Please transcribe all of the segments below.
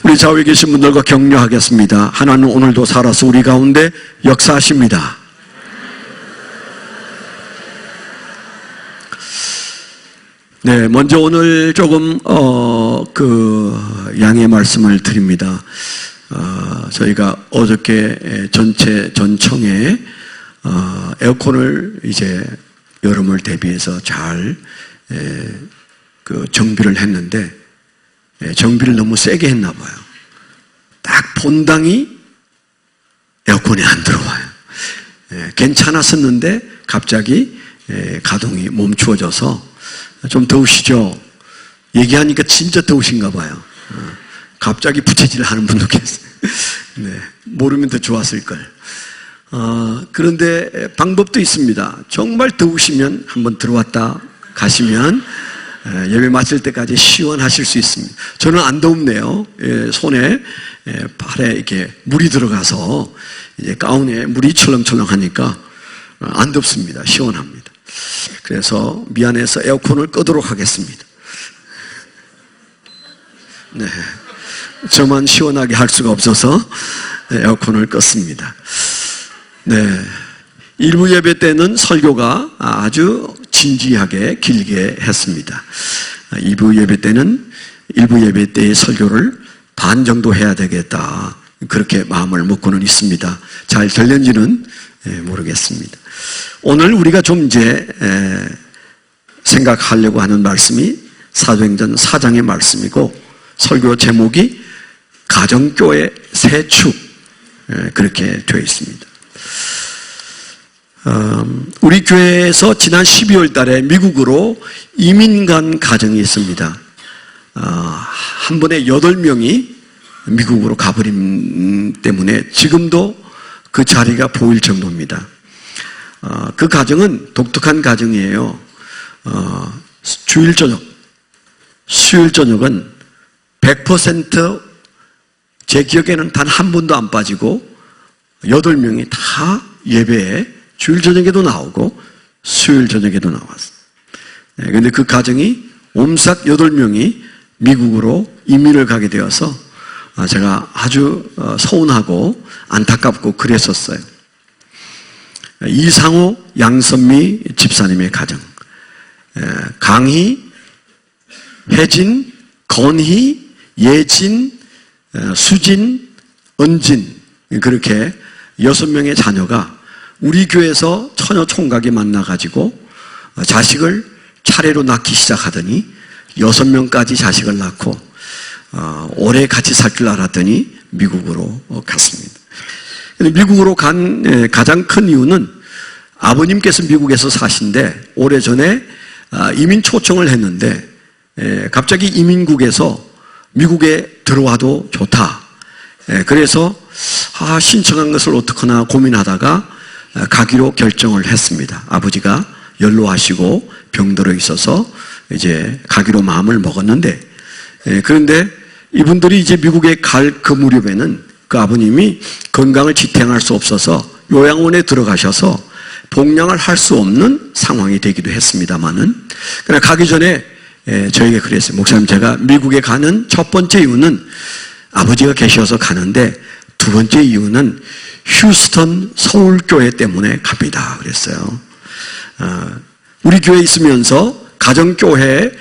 우리 좌우에 계신 분들과 격려하겠습니다. 하나님 오늘도 살아서 우리 가운데 역사하십니다. 네, 먼저 오늘 조금 양해 말씀을 드립니다. 저희가 어저께 전청에 에어컨을 이제 여름을 대비해서 잘 정비를 했는데 정비를 너무 세게 했나 봐요. 딱 본당이 에어컨이 안 들어와요. 괜찮았었는데 갑자기 가동이 멈추어져서 좀 더우시죠? 얘기하니까 진짜 더우신가 봐요. 갑자기 부채질 하는 분도 계세요. 네, 모르면 더 좋았을걸. 그런데 방법도 있습니다. 정말 더우시면 한번 들어왔다 가시면 예배 마칠 때까지 시원하실 수 있습니다. 저는 안 더웁네요. 손에 발에 이렇게 물이 들어가서 이제 가운에 물이 철렁철렁하니까 안 덥습니다. 시원합니다. 그래서 미안해서 에어컨을 끄도록 하겠습니다. 네, 저만 시원하게 할 수가 없어서 에어컨을 껐습니다. 네, 일부 예배 때는 설교가 아주 진지하게 길게 했습니다. 일부 예배 때의 설교를 반 정도 해야 되겠다, 그렇게 마음을 먹고는 있습니다. 잘 될는지는 모르겠습니다. 오늘 우리가 좀 이제 생각하려고 하는 말씀이 사도행전 4장의 말씀이고, 설교 제목이 가정교회 새 축, 그렇게 되어 있습니다. 우리 교회에서 지난 12월 달에 미국으로 이민 간 가정이 있습니다. 한 번에 8명이 미국으로 가버림 때문에 지금도 그 자리가 보일 정도입니다. 그 가정은 독특한 가정이에요. 수요일 저녁은 100% 제 기억에는 단 한 번도 안 빠지고 8명이 다 예배에 주일 저녁에도 나오고 수요일 저녁에도 나왔어요. 그런데 그 가정이 옴싹 8명이 미국으로 이민을 가게 되어서 제가 아주 서운하고 안타깝고 그랬었어요. 이상호, 양선미 집사님의 가정, 강희, 혜진, 건희, 예진, 수진, 은진, 그렇게 6명의 자녀가 우리 교회에서 처녀 총각이 만나가지고 자식을 차례로 낳기 시작하더니 6명까지 자식을 낳고 오래 같이 살 줄 알았더니 미국으로 갔습니다. 미국으로 간 가장 큰 이유는 아버님께서 미국에서 사신데 오래전에 이민 초청을 했는데 갑자기 이민국에서 미국에 들어와도 좋다. 그래서 신청한 것을 어떡하나 고민하다가 가기로 결정을 했습니다. 아버지가 연로하시고 병들어 있어서 이제 가기로 마음을 먹었는데, 그런데 이분들이 이제 미국에 갈 그 무렵에는 그 아버님이 건강을 지탱할 수 없어서 요양원에 들어가셔서 복양을 할 수 없는 상황이 되기도 했습니다만은, 그러나 가기 전에 저에게 그랬어요. 목사님, 제가 미국에 가는 첫 번째 이유는 아버지가 계셔서 가는데 두 번째 이유는 휴스턴 서울교회 때문에 갑니다. 그랬어요. 우리 교회에 있으면서 가정교회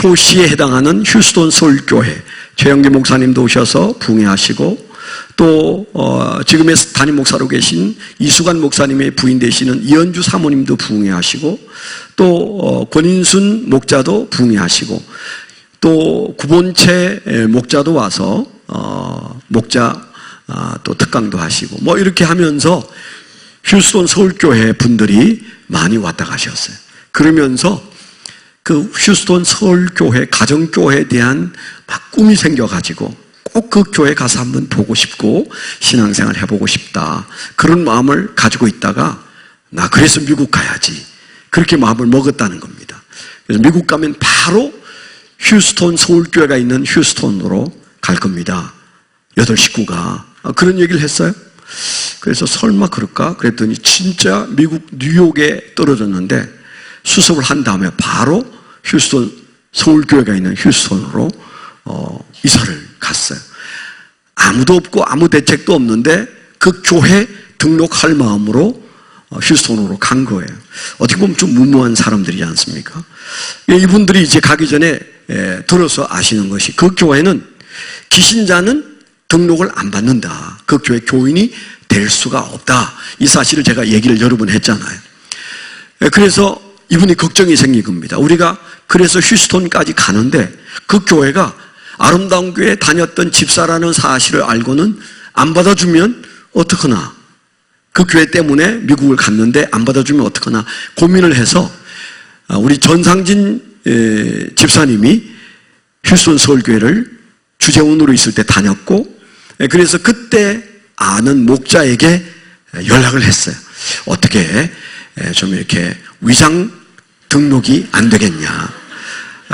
효시에 해당하는 휴스턴 서울교회 최영기 목사님도 오셔서 부흥회하시고, 또 지금의 담임 목사로 계신 이수관 목사님의 부인 되시는 이현주 사모님도 부흥회하시고, 또 권인순 목자도 부흥회하시고, 또 구본채 목자도 와서 목자 또 특강도 하시고, 뭐 이렇게 하면서 휴스턴 서울교회 분들이 많이 왔다 가셨어요. 그러면서 그 휴스턴 서울교회 가정교회에 대한 막 꿈이 생겨가지고 꼭 그 교회 가서 한번 보고 싶고 신앙생활 해보고 싶다, 그런 마음을 가지고 있다가 나 그래서 미국 가야지, 그렇게 마음을 먹었다는 겁니다. 그래서 미국 가면 바로 휴스턴 서울교회가 있는 휴스턴으로 갈 겁니다. 8 식구가 그런 얘기를 했어요. 그래서 설마 그럴까? 그랬더니 진짜 미국 뉴욕에 떨어졌는데 수습을 한 다음에 바로 휴스턴 서울교회가 있는 휴스턴으로 이사를 갔어요. 아무도 없고 아무 대책도 없는데 그 교회 등록할 마음으로 휴스턴으로 간 거예요. 어떻게 보면 좀 무모한 사람들이지 않습니까? 이분들이 이제 가기 전에 들어서 아시는 것이 그 교회는 기신자는 등록을 안 받는다. 그 교회 교인이 될 수가 없다. 이 사실을 제가 얘기를 여러 번 했잖아요. 그래서 이분이 걱정이 생긴 겁니다. 우리가 그래서 휴스턴까지 가는데 그 교회가 아름다운 교회에 다녔던 집사라는 사실을 알고는 안 받아주면 어떡하나. 그 교회 때문에 미국을 갔는데 안 받아주면 어떡하나 고민을 해서 우리 전상진 집사님이 휴스턴 서울교회를 주재원으로 있을 때 다녔고 그래서 그때 아는 목자에게 연락을 했어요. 어떻게 좀 이렇게 위장 등록이 안 되겠냐.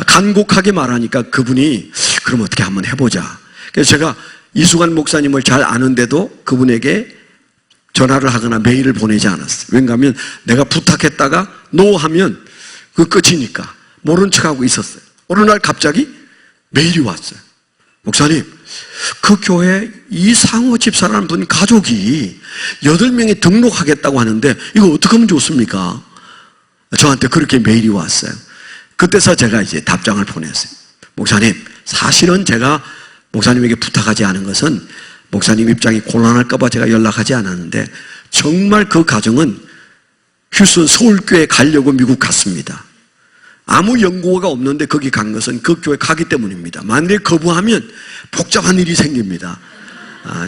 간곡하게 말하니까 그분이 그럼 어떻게 한번 해보자. 그래서 제가 이수관 목사님을 잘 아는데도 그분에게 전화를 하거나 메일을 보내지 않았어요. 왜냐하면 내가 부탁했다가 노 하면 그 끝이니까 모른 척하고 있었어요. 어느 날 갑자기 메일이 왔어요. 목사님, 그 교회 이상호 집사라는 분 가족이 8명이 등록하겠다고 하는데 이거 어떻게 하면 좋습니까? 저한테 그렇게 메일이 왔어요. 그때서 제가 이제 답장을 보냈어요. 목사님, 사실은 제가 목사님에게 부탁하지 않은 것은 목사님 입장이 곤란할까봐 제가 연락하지 않았는데 정말 그 가정은 휴스턴 서울교회 가려고 미국 갔습니다. 아무 연고가 없는데 거기 간 것은 그 교회 가기 때문입니다. 만약에 거부하면 복잡한 일이 생깁니다.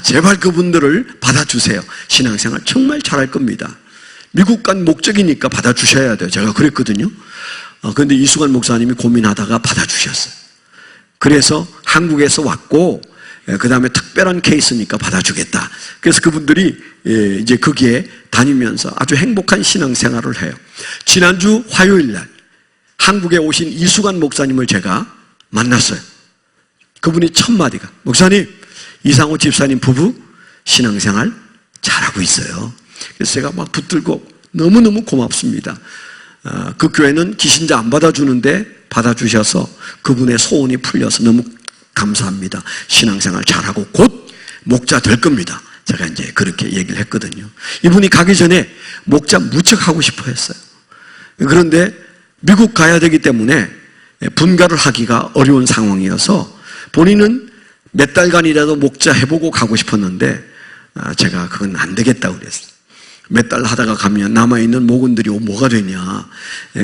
제발 그분들을 받아주세요. 신앙생활 정말 잘할 겁니다. 미국 간 목적이니까 받아주셔야 돼요. 제가 그랬거든요. 그런데 이수관 목사님이 고민하다가 받아주셨어요. 그래서 한국에서 왔고 그 다음에 특별한 케이스니까 받아주겠다. 그래서 그분들이 이제 거기에 다니면서 아주 행복한 신앙생활을 해요. 지난주 화요일 날 한국에 오신 이수관 목사님을 제가 만났어요. 그분이 첫 마디가 목사님, 이상호 집사님 부부 신앙생활 잘하고 있어요. 그래서 제가 막 붙들고 너무너무 고맙습니다. 그 교회는 기신자 안 받아주는데 받아주셔서 그분의 소원이 풀려서 너무 감사합니다. 신앙생활 잘하고 곧 목자 될 겁니다. 제가 이제 그렇게 얘기를 했거든요. 이분이 가기 전에 목자 무척 하고 싶어 했어요. 그런데 미국 가야 되기 때문에 분가를 하기가 어려운 상황이어서 본인은 몇 달간이라도 목자 해보고 가고 싶었는데 제가 그건 안 되겠다고 그랬어요. 몇 달 하다가 가면 남아있는 목원들이 뭐가 되냐.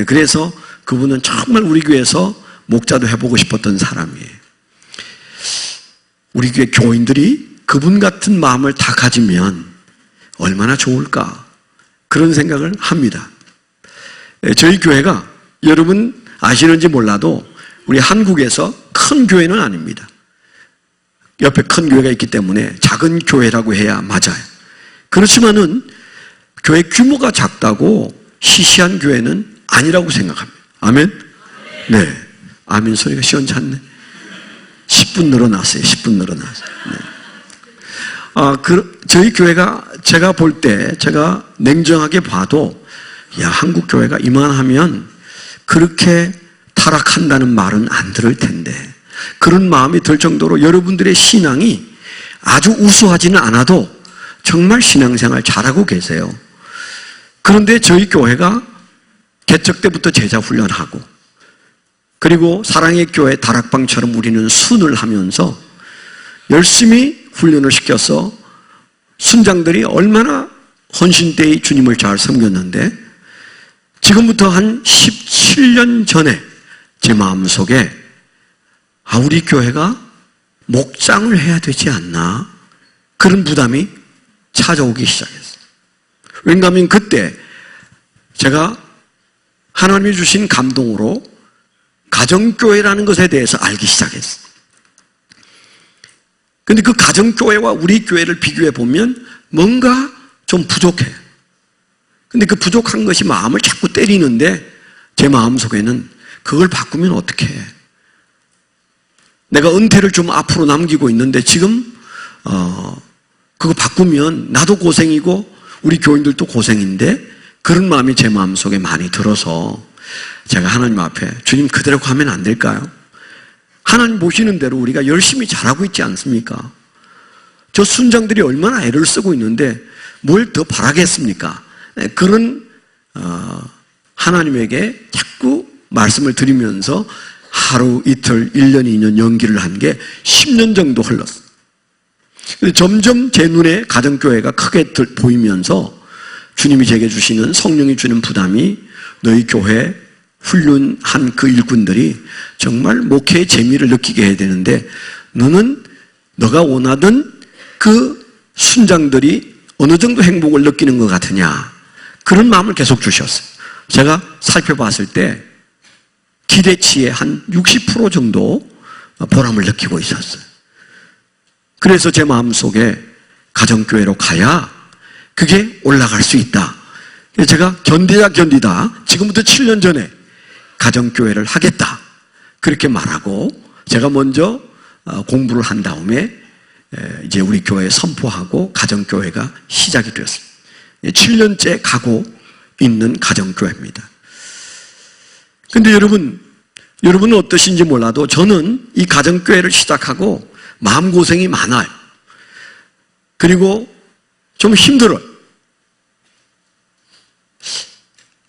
그래서 그분은 정말 우리 교회에서 목자도 해보고 싶었던 사람이에요. 우리 교회 교인들이 그분 같은 마음을 다 가지면 얼마나 좋을까 그런 생각을 합니다. 저희 교회가 여러분 아시는지 몰라도 우리 한국에서 큰 교회는 아닙니다. 옆에 큰 교회가 있기 때문에 작은 교회라고 해야 맞아요. 그렇지만은 교회 규모가 작다고 시시한 교회는 아니라고 생각합니다. 아멘? 네. 아멘 소리가 시원찮네. 10분 늘어났어요. 10분 늘어났어요. 네. 저희 교회가 제가 볼 때, 제가 냉정하게 봐도, 야, 한국 교회가 이만하면 그렇게 타락한다는 말은 안 들을 텐데, 그런 마음이 들 정도로 여러분들의 신앙이 아주 우수하지는 않아도 정말 신앙생활 잘하고 계세요. 그런데 저희 교회가 개척 때부터 제자 훈련하고, 그리고 사랑의 교회 다락방처럼 우리는 순을 하면서 열심히 훈련을 시켜서 순장들이 얼마나 헌신되이 주님을 잘 섬겼는데 지금부터 한 17년 전에 제 마음속에 우리 교회가 목장을 해야 되지 않나 그런 부담이 찾아오기 시작했어요. 왜냐하면 그때 제가 하나님이 주신 감동으로 가정교회라는 것에 대해서 알기 시작했어요. 그런데 그 가정교회와 우리 교회를 비교해 보면 뭔가 좀 부족해요. 근데 그 부족한 것이 마음을 자꾸 때리는데 제 마음속에는 그걸 바꾸면 어떻게 해? 내가 은퇴를 좀 앞으로 남기고 있는데 지금 그거 바꾸면 나도 고생이고 우리 교인들도 고생인데 그런 마음이 제 마음속에 많이 들어서 제가 하나님 앞에 주님 그대로 가면 안 될까요? 하나님 보시는 대로 우리가 열심히 잘하고 있지 않습니까? 저 순장들이 얼마나 애를 쓰고 있는데 뭘 더 바라겠습니까? 그런 하나님에게 자꾸 말씀을 드리면서 하루, 이틀, 1년, 2년 연기를 한 게 10년 정도 흘렀어요. 점점 제 눈에 가정교회가 크게 보이면서 주님이 제게 주시는, 성령이 주는 부담이, 너희 교회 훌륭한 그 일꾼들이 정말 목회의 재미를 느끼게 해야 되는데 너는 너가 원하던 그 순장들이 어느 정도 행복을 느끼는 것 같으냐, 그런 마음을 계속 주셨어요. 제가 살펴봤을 때 기대치의 한 60% 정도 보람을 느끼고 있었어요. 그래서 제 마음속에 가정교회로 가야 그게 올라갈 수 있다. 제가 견디다 지금부터 7년 전에 가정교회를 하겠다, 그렇게 말하고 제가 먼저 공부를 한 다음에 이제 우리 교회에 선포하고 가정교회가 시작이 되었습니다. 7년째 가고 있는 가정교회입니다. 근데 여러분은 어떠신지 몰라도 저는 이 가정교회를 시작하고 마음고생이 많아요. 그리고 좀 힘들어요.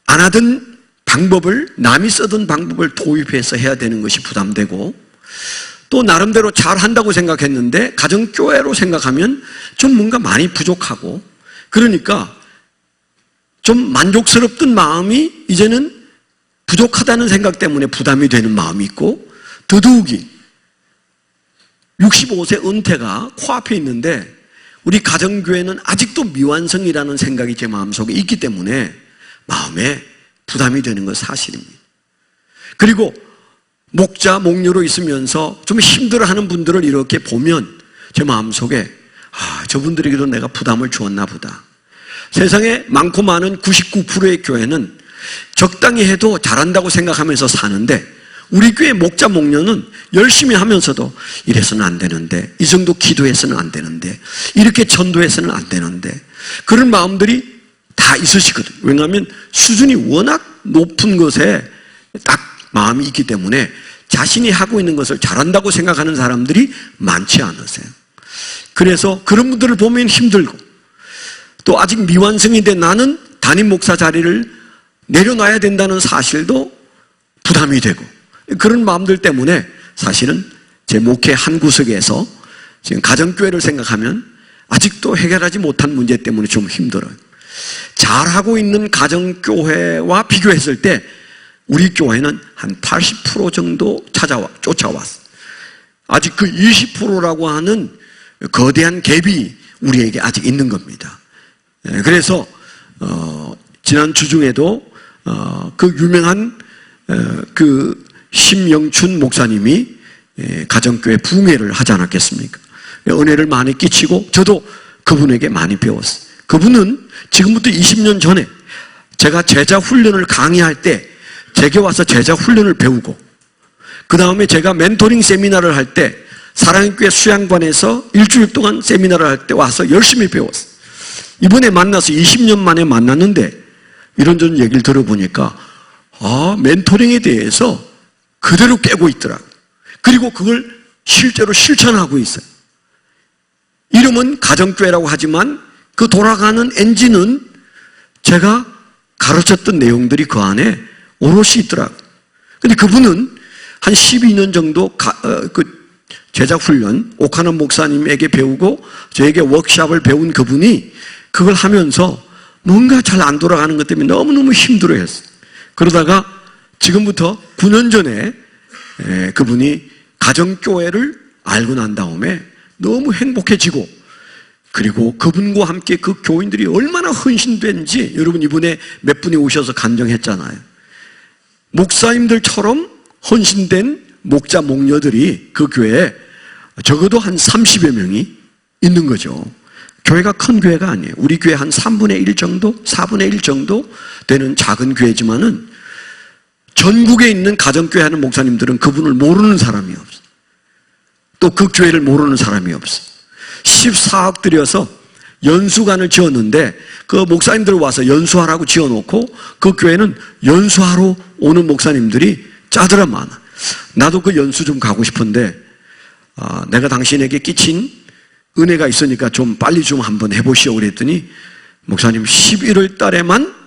안 하던 방법을, 남이 쓰던 방법을 도입해서 해야 되는 것이 부담되고, 또 나름대로 잘한다고 생각했는데 가정교회로 생각하면 좀 뭔가 많이 부족하고, 그러니까 좀 만족스럽던 마음이 이제는 부족하다는 생각 때문에 부담이 되는 마음이 있고, 더더욱이 65세 은퇴가 코앞에 있는데 우리 가정교회는 아직도 미완성이라는 생각이 제 마음속에 있기 때문에 마음에 부담이 되는 건 사실입니다. 그리고 목자, 목녀로 있으면서 좀 힘들어하는 분들을 이렇게 보면 제 마음속에 저분들에게도 내가 부담을 주었나 보다. 세상에 많고 많은 99%의 교회는 적당히 해도 잘한다고 생각하면서 사는데, 우리 교회 목자, 목녀는 열심히 하면서도 이래서는 안 되는데, 이 정도 기도해서는 안 되는데, 이렇게 전도해서는 안 되는데, 그런 마음들이 다 있으시거든요. 왜냐하면 수준이 워낙 높은 것에 딱 마음이 있기 때문에 자신이 하고 있는 것을 잘한다고 생각하는 사람들이 많지 않으세요. 그래서 그런 분들을 보면 힘들고, 또 아직 미완성이 된 나는 담임 목사 자리를 내려놔야 된다는 사실도 부담이 되고, 그런 마음들 때문에 사실은 제 목회 한 구석에서 지금 가정교회를 생각하면 아직도 해결하지 못한 문제 때문에 좀 힘들어요. 잘하고 있는 가정교회와 비교했을 때 우리 교회는 한 80% 정도 쫓아왔어요. 아직 그 20%라고 하는 거대한 갭이 우리에게 아직 있는 겁니다. 그래서 지난 주중에도 그 유명한 그 심영춘 목사님이 가정교회 부흥회를 하지 않았겠습니까? 은혜를 많이 끼치고 저도 그분에게 많이 배웠어요. 그분은 지금부터 20년 전에 제가 제자 훈련을 강의할 때 제게 와서 제자 훈련을 배우고, 그 다음에 제가 멘토링 세미나를 할 때 사랑의 교회 수양관에서 일주일 동안 세미나를 할 때 와서 열심히 배웠어요. 이번에 만나서 20년 만에 만났는데 이런저런 얘기를 들어보니까 멘토링에 대해서 그대로 깨고 있더라고요. 그리고 그걸 실제로 실천하고 있어요. 이름은 가정교회라고 하지만 그 돌아가는 엔진은 제가 가르쳤던 내용들이 그 안에 오롯이 있더라고요. 근데 그분은 한 12년 정도 그 제자훈련 오카남 목사님에게 배우고 저에게 워크숍을 배운 그분이 그걸 하면서 뭔가 잘 안 돌아가는 것 때문에 너무너무 힘들어했어요. 그러다가 지금부터 9년 전에 그분이 가정교회를 알고 난 다음에 너무 행복해지고, 그리고 그분과 함께 그 교인들이 얼마나 헌신된지 여러분 이번에 몇 분이 오셔서 간증했잖아요. 목사님들처럼 헌신된 목자, 목녀들이 그 교회에 적어도 한 30여 명이 있는 거죠. 교회가 큰 교회가 아니에요. 우리 교회 한 3분의 1 정도, 4분의 1 정도 되는 작은 교회지만은 전국에 있는 가정교회 하는 목사님들은 그분을 모르는 사람이 없어요. 또 그 교회를 모르는 사람이 없어요. 14억 들여서 연수관을 지었는데 그 목사님들 와서 연수하라고 지어놓고 그 교회는 연수하러 오는 목사님들이 짜들어 많아. 나도 그 연수 좀 가고 싶은데 내가 당신에게 끼친 은혜가 있으니까 좀 빨리 좀 한번 해보시오 그랬더니 목사님 11월 달에만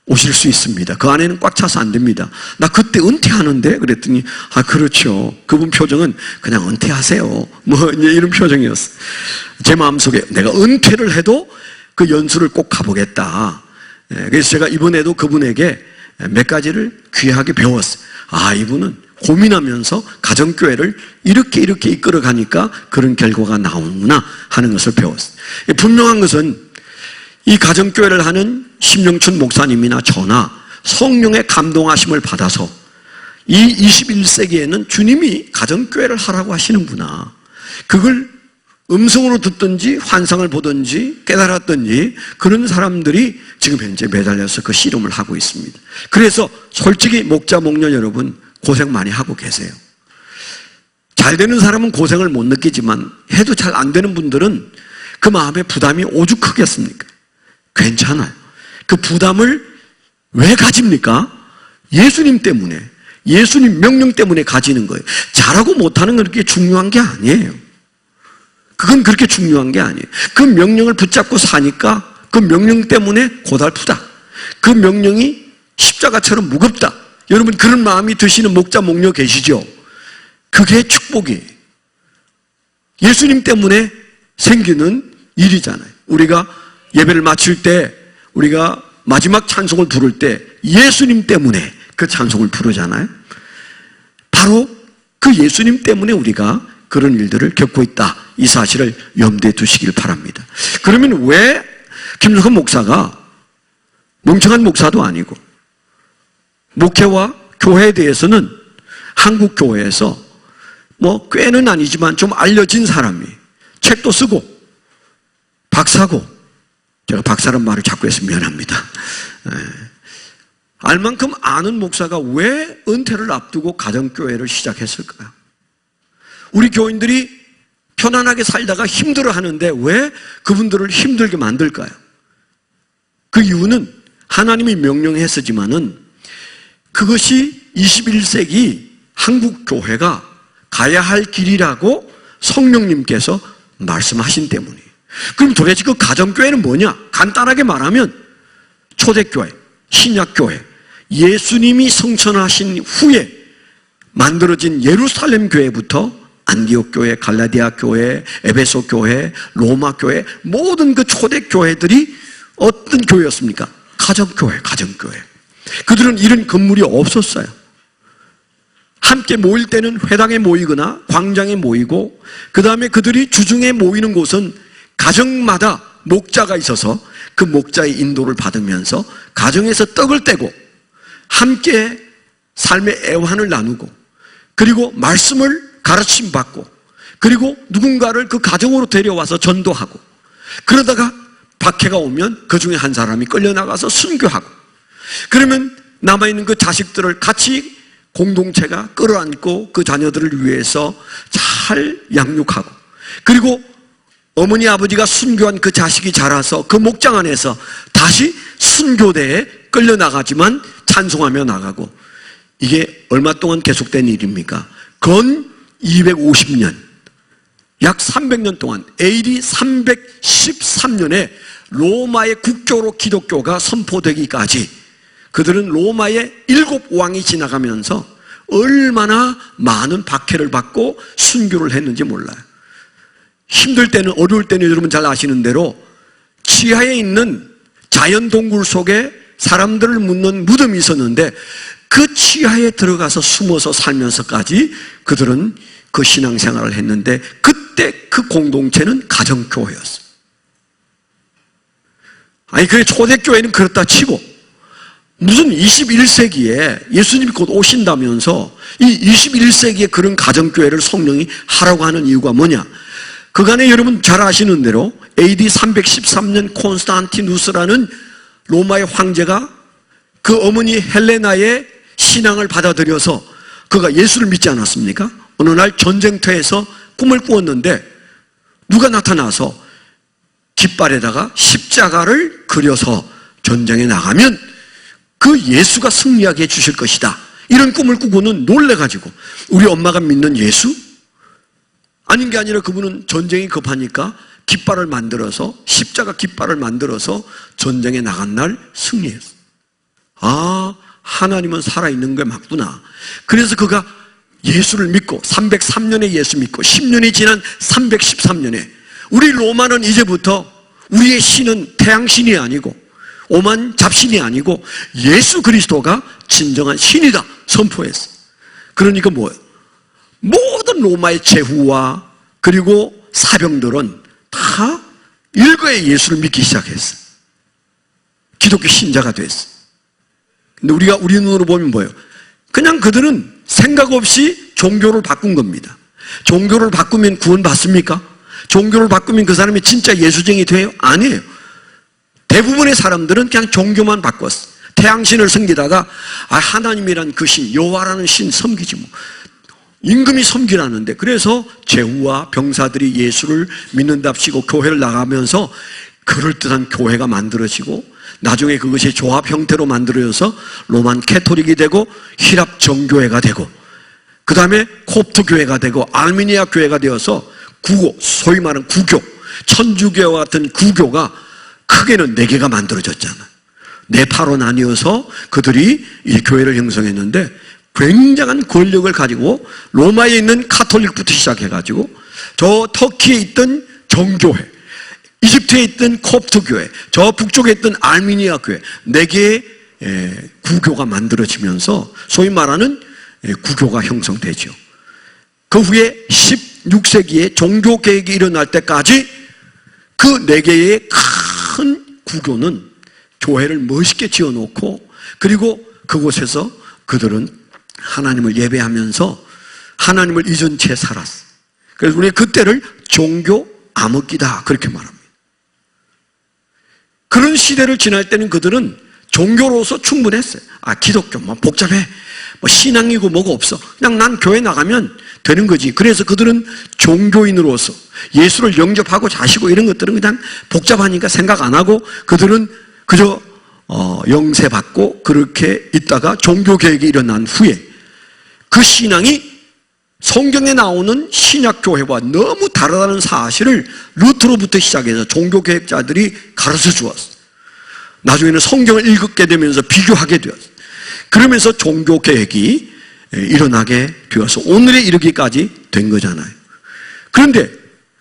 오실 수 있습니다. 그 안에는 꽉 차서 안 됩니다. 나 그때 은퇴하는데 그랬더니 그렇죠. 그분 표정은 그냥 은퇴하세요 뭐 이런 표정이었어. 제 마음속에 내가 은퇴를 해도 그 연수를 꼭 가보겠다. 그래서 제가 이번에도 그분에게 몇 가지를 귀하게 배웠어요. 이분은 고민하면서 가정교회를 이렇게 이끌어 가니까 그런 결과가 나오는구나 하는 것을 배웠어요. 분명한 것은 이 가정교회를 하는 심영춘 목사님이나 저나 성령의 감동하심을 받아서 이 21세기에는 주님이 가정교회를 하라고 하시는구나. 그걸 음성으로 듣든지 환상을 보든지 깨달았든지 그런 사람들이 지금 현재 매달려서 그 씨름을 하고 있습니다. 그래서 솔직히 목자 목녀 여러분 고생 많이 하고 계세요. 잘 되는 사람은 고생을 못 느끼지만 해도 잘 안 되는 분들은 그 마음에 부담이 오죽하겠습니까? 괜찮아요. 그 부담을 왜 가집니까? 예수님 때문에, 예수님 명령 때문에 가지는 거예요. 잘하고 못하는 건 그렇게 중요한 게 아니에요. 그건 그렇게 중요한 게 아니에요. 그 명령을 붙잡고 사니까 그 명령 때문에 고달프다. 그 명령이 십자가처럼 무겁다. 여러분 그런 마음이 드시는 목자 목녀 계시죠? 그게 축복이에요. 예수님 때문에 생기는 일이잖아요. 우리가 예배를 마칠 때 우리가 마지막 찬송을 부를 때 예수님 때문에 그 찬송을 부르잖아요. 바로 그 예수님 때문에 우리가 그런 일들을 겪고 있다. 이 사실을 염두에 두시길 바랍니다. 그러면 왜 김석환 목사가 멍청한 목사도 아니고 목회와 교회에 대해서는 한국 교회에서 뭐 꽤는 아니지만 좀 알려진 사람이 책도 쓰고 박사고, 제가 박사란 말을 자꾸 해서 미안합니다. 알 만큼 아는 목사가 왜 은퇴를 앞두고 가정교회를 시작했을까요? 우리 교인들이 편안하게 살다가 힘들어 하는데 왜 그분들을 힘들게 만들까요? 그 이유는 하나님이 명령했었지만은 그것이 21세기 한국 교회가 가야 할 길이라고 성령님께서 말씀하신 때문이에요. 그럼 도대체 그 가정교회는 뭐냐? 간단하게 말하면 초대교회, 신약교회, 예수님이 성천하신 후에 만들어진 예루살렘 교회부터 안디옥 교회, 갈라디아 교회, 에베소 교회, 로마 교회, 모든 그 초대교회들이 어떤 교회였습니까? 가정교회, 가정교회. 그들은 이런 건물이 없었어요. 함께 모일 때는 회당에 모이거나 광장에 모이고, 그 다음에 그들이 주중에 모이는 곳은 가정마다 목자가 있어서 그 목자의 인도를 받으면서 가정에서 떡을 떼고 함께 삶의 애환을 나누고, 그리고 말씀을 가르침 받고, 그리고 누군가를 그 가정으로 데려와서 전도하고, 그러다가 박해가 오면 그 중에 한 사람이 끌려나가서 순교하고, 그러면 남아있는 그 자식들을 같이 공동체가 끌어안고 그 자녀들을 위해서 잘 양육하고, 그리고 어머니 아버지가 순교한 그 자식이 자라서 그 목장 안에서 다시 순교대에 끌려나가지만 찬송하며 나가고, 이게 얼마 동안 계속된 일입니까? 건 250년, 약 300년 동안 AD 313년에 로마의 국교로 기독교가 선포되기까지 그들은 로마의 7왕이 지나가면서 얼마나 많은 박해를 받고 순교를 했는지 몰라요. 힘들 때는, 어려울 때는 여러분 잘 아시는 대로 지하에 있는 자연동굴 속에 사람들을 묻는 무덤이 있었는데 그 지하에 들어가서 숨어서 살면서까지 그들은 그 신앙생활을 했는데, 그때 그 공동체는 가정교회였어요. 아니, 그래 초대교회는 그렇다 치고 무슨 21세기에 예수님이 곧 오신다면서 이 21세기에 그런 가정교회를 성령이 하라고 하는 이유가 뭐냐? 그간에 여러분 잘 아시는 대로 AD 313년 콘스탄티누스라는 로마의 황제가 그 어머니 헬레나의 신앙을 받아들여서 그가 예수를 믿지 않았습니까? 어느 날 전쟁터에서 꿈을 꾸었는데 누가 나타나서 깃발에다가 십자가를 그려서 전쟁에 나가면 그 예수가 승리하게 해주실 것이다, 이런 꿈을 꾸고는 놀래가지고 우리 엄마가 믿는 예수? 아닌 게 아니라 그분은 전쟁이 급하니까 깃발을 만들어서 십자가 깃발을 만들어서 전쟁에 나간 날 승리했어. 아, 하나님은 살아있는 게 맞구나. 그래서 그가 예수를 믿고 303년에 예수 믿고 10년이 지난 313년에 우리 로마는 이제부터 우리의 신은 태양신이 아니고 오만 잡신이 아니고 예수 그리스도가 진정한 신이다 선포했어. 그러니까 뭐예요? 모든 로마의 제후와 그리고 사병들은 다 일거에 예수를 믿기 시작했어. 기독교 신자가 됐어. 근데 우리 눈으로 보면 뭐예요? 그냥 그들은 생각 없이 종교를 바꾼 겁니다. 종교를 바꾸면 구원 받습니까? 종교를 바꾸면 그 사람이 진짜 예수쟁이 돼요? 아니에요. 대부분의 사람들은 그냥 종교만 바꿨어. 태양신을 섬기다가 하나님이란 그 신, 여호와라는 신 섬기지 뭐. 임금이 섬기라는데 그래서 제후와 병사들이 예수를 믿는답시고 교회를 나가면서 그럴듯한 교회가 만들어지고 나중에 그것이 조합 형태로 만들어져서 로만 캐토릭이 되고 히랍 정교회가 되고 그 다음에 콥트 교회가 되고 알미니아 교회가 되어서 구교, 소위 말하는 구교, 천주교와 같은 구교가 크게는 4개가 만들어졌잖아요. 네파로 나뉘어서 그들이 이 교회를 형성했는데 굉장한 권력을 가지고 로마에 있는 카톨릭부터 시작해가지고 저 터키에 있던 정교회, 이집트에 있던 콥트 교회, 저 북쪽에 있던 알미니아 교회 4개의 구교가 만들어지면서 소위 말하는 구교가 형성되죠. 그 후에 16세기에 종교개혁이 일어날 때까지 그 4개의 큰 구교는 교회를 멋있게 지어놓고 그리고 그곳에서 그들은 하나님을 예배하면서 하나님을 잊은 채 살았어. 그래서 우리가 그때를 종교 암흑기다 그렇게 말합니다. 그런 시대를 지날 때는 그들은 종교로서 충분했어요. 기독교 뭐 복잡해, 뭐 신앙이고 뭐가 없어. 그냥 난 교회 나가면 되는 거지. 그래서 그들은 종교인으로서 예수를 영접하고 자시고 이런 것들은 그냥 복잡하니까 생각 안 하고 그들은 그저 영세받고 그렇게 있다가 종교개혁이 일어난 후에 그 신앙이 성경에 나오는 신약교회와 너무 다르다는 사실을 루트로부터 시작해서 종교개혁자들이 가르쳐 주었어. 나중에는 성경을 읽게 되면서 비교하게 되었어. 그러면서 종교개혁이 일어나게 되어서 오늘에 이르기까지 된 거잖아요. 그런데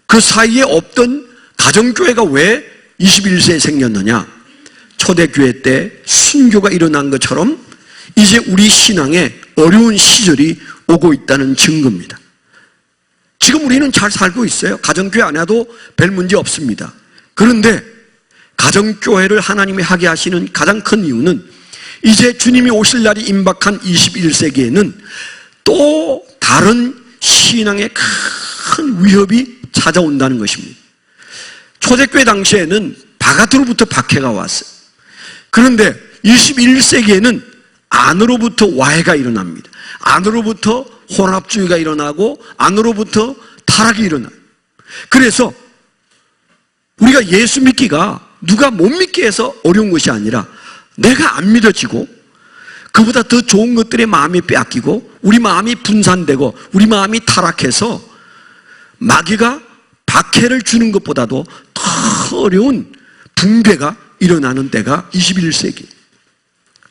그 사이에 없던 가정교회가 왜 21세에 생겼느냐? 초대교회 때 순교가 일어난 것처럼 이제 우리 신앙에 어려운 시절이 오고 있다는 증거입니다. 지금 우리는 잘 살고 있어요. 가정교회 안 해도 별 문제 없습니다. 그런데 가정교회를 하나님이 하게 하시는 가장 큰 이유는 이제 주님이 오실 날이 임박한 21세기에는 또 다른 신앙의 큰 위협이 찾아온다는 것입니다. 초대교회 당시에는 바깥으로부터 박해가 왔어요. 그런데 21세기에는 안으로부터 와해가 일어납니다. 안으로부터 혼합주의가 일어나고 안으로부터 타락이 일어나요. 그래서 우리가 예수 믿기가 누가 못 믿게 해서 어려운 것이 아니라 내가 안 믿어지고 그보다 더 좋은 것들에 마음이 빼앗기고 우리 마음이 분산되고 우리 마음이 타락해서 마귀가 박해를 주는 것보다도 더 어려운 붕괴가 일어나는 때가 21세기.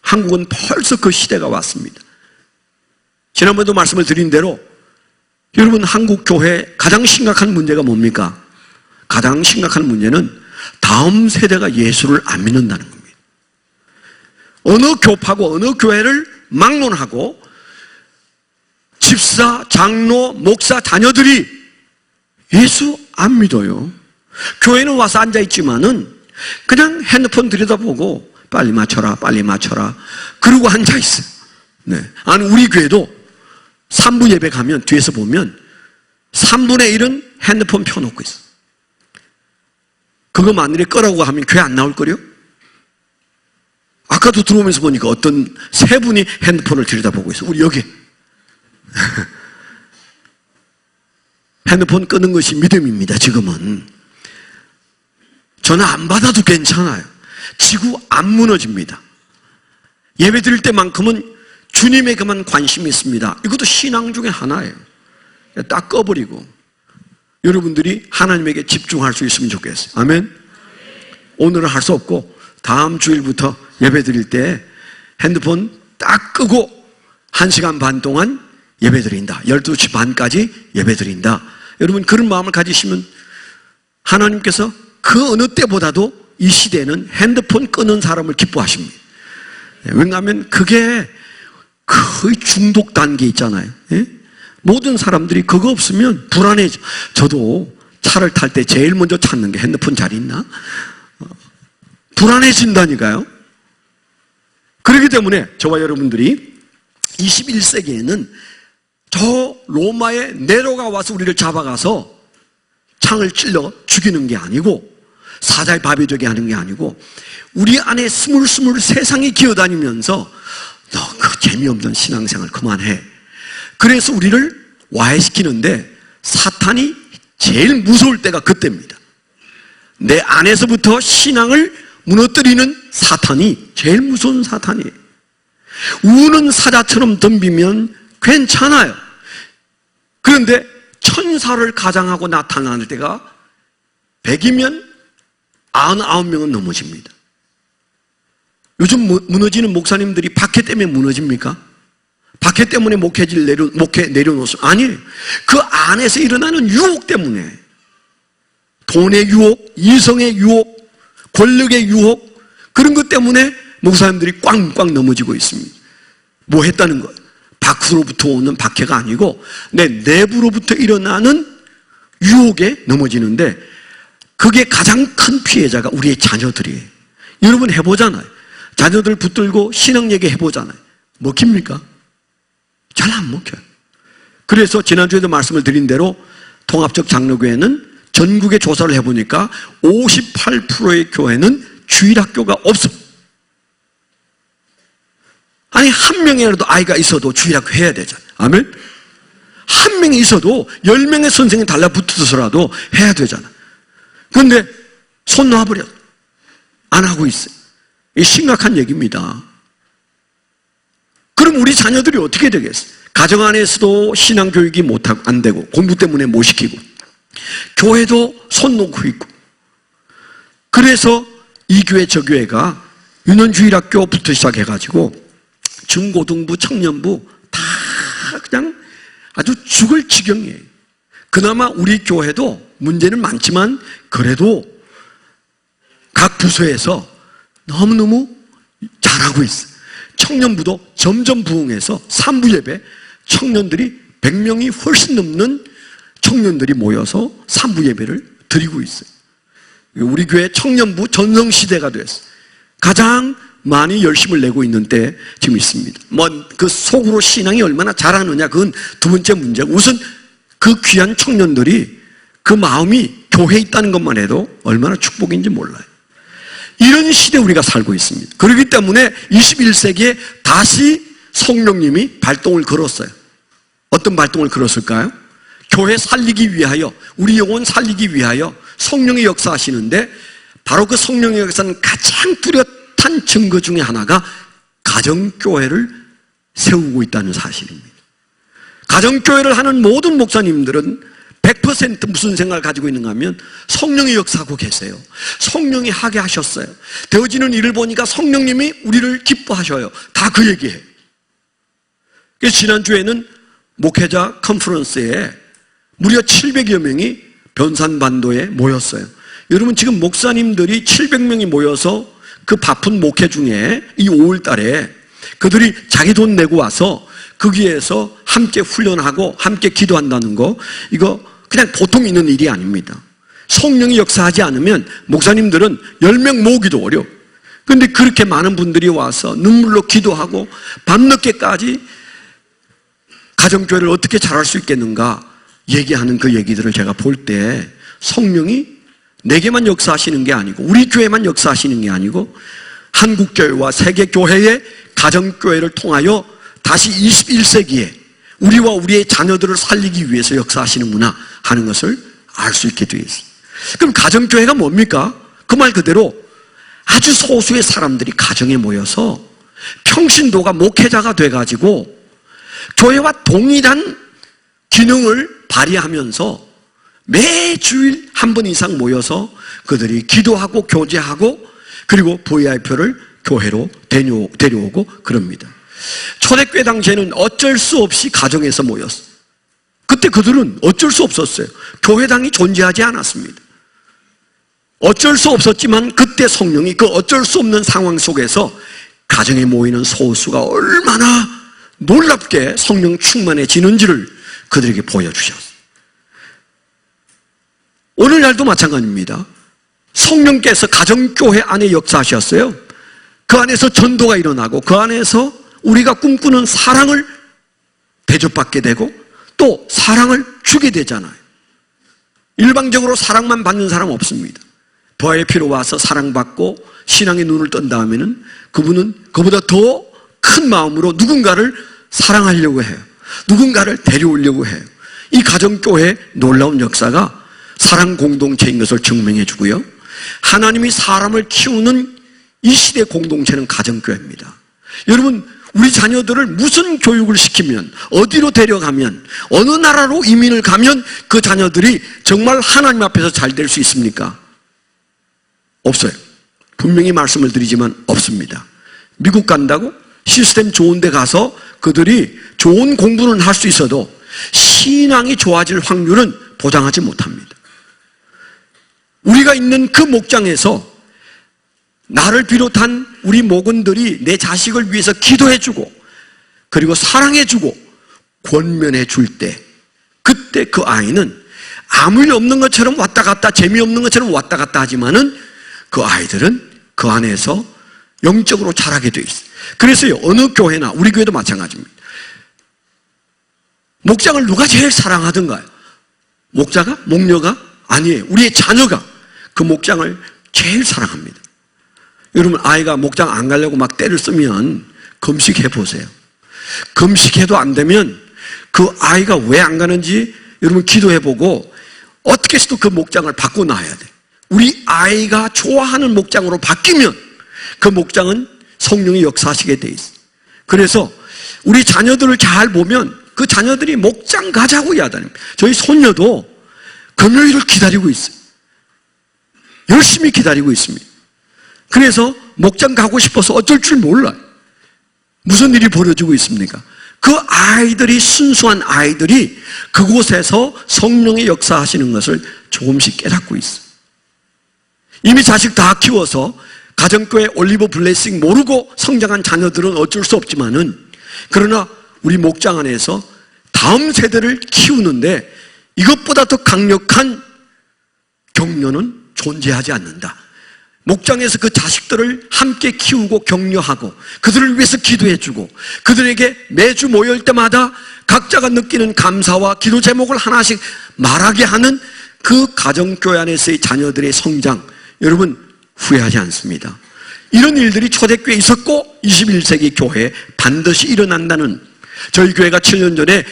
한국은 벌써 그 시대가 왔습니다. 지난번에도 말씀을 드린 대로 여러분 한국 교회 가장 심각한 문제가 뭡니까? 가장 심각한 문제는 다음 세대가 예수를 안 믿는다는 겁니다. 어느 교파고 어느 교회를 막론하고 집사, 장로, 목사, 자녀들이 예수 안 믿어요. 교회는 와서 앉아있지만은 그냥 핸드폰 들여다보고 빨리 맞춰라, 빨리 맞춰라. 그러고 앉아있어요. 네. 아니, 우리 교회도 3부 예배 가면 뒤에서 보면 3분의 1은 핸드폰 펴놓고 있어. 그거 만일에 끄라고 하면 교회 안 나올 거요? 아까도 들어오면서 보니까 어떤 세 분이 핸드폰을 들여다보고 있어. 우리 여기. 핸드폰 끄는 것이 믿음입니다, 지금은. 전화 안 받아도 괜찮아요. 지구 안 무너집니다. 예배 드릴 때만큼은 주님에게만 관심이 있습니다. 이것도 신앙 중에 하나예요. 딱 꺼버리고 여러분들이 하나님에게 집중할 수 있으면 좋겠어요. 아멘. 오늘은 할 수 없고 다음 주일부터 예배 드릴 때 핸드폰 딱 끄고 1시간 반 동안 예배 드린다. 12시 반까지 예배 드린다. 여러분 그런 마음을 가지시면 하나님께서 그 어느 때보다도 이 시대는 핸드폰 끄는 사람을 기뻐하십니다. 왜냐하면 그게 거의 중독 단계 있잖아요. 예? 모든 사람들이 그거 없으면 불안해져. 저도 차를 탈 때 제일 먼저 찾는 게 핸드폰 잘 있나? 불안해진다니까요. 그렇기 때문에 저와 여러분들이 21세기에는 저 로마의 네로가 와서 우리를 잡아가서 창을 찔러 죽이는 게 아니고 사자의 밥이 되게 하는 게 아니고 우리 안에 스물스물 세상이 기어다니면서 너 그 재미없는 신앙생활 그만해. 그래서 우리를 와해시키는데 사탄이 제일 무서울 때가 그때입니다. 내 안에서부터 신앙을 무너뜨리는 사탄이 제일 무서운 사탄이에요. 우는 사자처럼 덤비면 괜찮아요. 그런데 천사를 가장하고 나타나는 때가 100이면 99명은 넘어집니다. 요즘 무너지는 목사님들이 박해 때문에 무너집니까? 박해 때문에 목회 내려놓습니다. 아니에요. 그 안에서 일어나는 유혹 때문에 돈의 유혹, 이성의 유혹, 권력의 유혹 그런 것 때문에 목사님들이 꽝꽝 넘어지고 있습니다. 뭐 했다는 거예요? 밖으로부터 오는 박해가 아니고 내 내부로부터 일어나는 유혹에 넘어지는데 그게 가장 큰 피해자가 우리의 자녀들이에요. 여러분 해보잖아요. 자녀들 붙들고 신앙 얘기 해보잖아요. 먹힙니까? 잘 안 먹혀요. 그래서 지난주에도 말씀을 드린 대로 통합적 장로교회는 전국에 조사를 해보니까 58%의 교회는 주일학교가 없어. 아니 한 명이라도 아이가 있어도 주일학교 해야 되잖아요. 아멘? 한 명이 있어도 10명의 선생이 달라붙어서라도 해야 되잖아. 그런데 손 놔버려. 안 하고 있어요. 이 심각한 얘기입니다. 그럼 우리 자녀들이 어떻게 되겠어요? 가정 안에서도 신앙교육이 안 되고 공부 때문에 못 시키고 교회도 손 놓고 있고 그래서 이 교회 저 교회가 유년주일학교부터 시작해가지고 중고등부 청년부 다 그냥 아주 죽을 지경이에요. 그나마 우리 교회도 문제는 많지만 그래도 각 부서에서 너무너무 잘하고 있어요. 청년부도 점점 부흥해서 3부 예배 청년들이 100명이 훨씬 넘는 청년들이 모여서 3부 예배를 드리고 있어요. 우리 교회 청년부 전성시대가 됐어요. 가장 많이 열심을 내고 있는 때 지금 있습니다. 그 속으로 신앙이 얼마나 잘하느냐 그건 두 번째 문제고 우선 그 귀한 청년들이 그 마음이 교회에 있다는 것만 해도 얼마나 축복인지 몰라요. 이런 시대에 우리가 살고 있습니다. 그렇기 때문에 21세기에 다시 성령님이 발동을 걸었어요. 어떤 발동을 걸었을까요? 교회 살리기 위하여 우리 영혼 살리기 위하여 성령이 역사하시는데 바로 그 성령의 역사는 가장 뚜렷한 증거 중에 하나가 가정교회를 세우고 있다는 사실입니다. 가정교회를 하는 모든 목사님들은 100% 무슨 생각을 가지고 있는가 하면 성령이 역사하고 계세요. 성령이 하게 하셨어요. 되어지는 일을 보니까 성령님이 우리를 기뻐하셔요. 다 그 얘기예요. 그래서 지난주에는 목회자 컨퍼런스에 무려 700여 명이 변산반도에 모였어요. 여러분 지금 목사님들이 700명이 모여서 그 바쁜 목회 중에 이 5월 달에 그들이 자기 돈 내고 와서 거기에서 함께 훈련하고 함께 기도한다는 거 이거 그냥 보통 있는 일이 아닙니다. 성령이 역사하지 않으면 목사님들은 10명 모으기도 어려워. 그런데 그렇게 많은 분들이 와서 눈물로 기도하고 밤늦게까지 가정교회를 어떻게 잘할 수 있겠는가 얘기하는 그 얘기들을 제가 볼 때 성령이 내게만 역사하시는 게 아니고 우리 교회만 역사하시는 게 아니고 한국교회와 세계교회의 가정교회를 통하여 다시 21세기에 우리와 우리의 자녀들을 살리기 위해서 역사하시는구나 하는 것을 알 수 있게 되어 있습니다. 그럼 가정교회가 뭡니까? 그 말 그대로 아주 소수의 사람들이 가정에 모여서 평신도가 목회자가 돼가지고 교회와 동일한 기능을 발휘하면서 매주일 한 번 이상 모여서 그들이 기도하고 교제하고 그리고 VIP를 교회로 데려오고 그럽니다. 초대교회 당시에는 어쩔 수 없이 가정에서 모였어요. 그때 그들은 어쩔 수 없었어요. 교회당이 존재하지 않았습니다. 어쩔 수 없었지만 그때 성령이 그 어쩔 수 없는 상황 속에서 가정에 모이는 소수가 얼마나 놀랍게 성령 충만해지는지를 그들에게 보여주셨어요. 오늘날도 마찬가지입니다. 성령께서 가정교회 안에 역사하셨어요. 그 안에서 전도가 일어나고 그 안에서 우리가 꿈꾸는 사랑을 대접받게 되고 또 사랑을 주게 되잖아요. 일방적으로 사랑만 받는 사람 없습니다. VIP로 와서 사랑받고 신앙의 눈을 뜬 다음에는 그분은 그보다 더 큰 마음으로 누군가를 사랑하려고 해요. 누군가를 데려오려고 해요. 이 가정교회의 놀라운 역사가 사랑 공동체인 것을 증명해 주고요. 하나님이 사람을 키우는 이 시대 공동체는 가정교회입니다. 여러분, 우리 자녀들을 무슨 교육을 시키면, 어디로 데려가면, 어느 나라로 이민을 가면 그 자녀들이 정말 하나님 앞에서 잘 될 수 있습니까? 없어요. 분명히 말씀을 드리지만 없습니다. 미국 간다고 시스템 좋은 데 가서 그들이 좋은 공부는 할 수 있어도 신앙이 좋아질 확률은 보장하지 못합니다. 우리가 있는 그 목장에서 나를 비롯한 우리 목원들이 내 자식을 위해서 기도해주고 그리고 사랑해주고 권면해줄 때 그때 그 아이는 아무 일 없는 것처럼 왔다 갔다 재미없는 것처럼 왔다 갔다 하지만은 그 아이들은 그 안에서 영적으로 자라게 돼 있어요. 그래서요, 어느 교회나 우리 교회도 마찬가지입니다. 목장을 누가 제일 사랑하던가요? 목자가? 목녀가? 아니에요. 우리의 자녀가 그 목장을 제일 사랑합니다. 여러분, 아이가 목장 안 가려고 막 때를 쓰면 금식해 보세요. 금식해도 안 되면 그 아이가 왜 안 가는지 여러분 기도해 보고 어떻게 해서도 그 목장을 바꿔놔야 돼요. 우리 아이가 좋아하는 목장으로 바뀌면 그 목장은 성령이 역사하시게 돼 있어요. 그래서 우리 자녀들을 잘 보면 그 자녀들이 목장 가자고 이야기합니다. 저희 손녀도 금요일을 기다리고 있어요. 열심히 기다리고 있습니다. 그래서 목장 가고 싶어서 어쩔 줄 몰라요. 무슨 일이 벌어지고 있습니까? 그 아이들이, 순수한 아이들이 그곳에서 성령의 역사하시는 것을 조금씩 깨닫고 있어요. 이미 자식 다 키워서 가정교회 올리브 블레싱 모르고 성장한 자녀들은 어쩔 수 없지만은, 그러나 우리 목장 안에서 다음 세대를 키우는데 이것보다 더 강력한 격려는 존재하지 않는다. 목장에서 그 자식들을 함께 키우고 격려하고 그들을 위해서 기도해주고 그들에게 매주 모일 때마다 각자가 느끼는 감사와 기도 제목을 하나씩 말하게 하는 그 가정교회 안에서의 자녀들의 성장, 여러분 후회하지 않습니다. 이런 일들이 초대교회에 있었고 21세기 교회에 반드시 일어난다는, 저희 교회가 7년 전에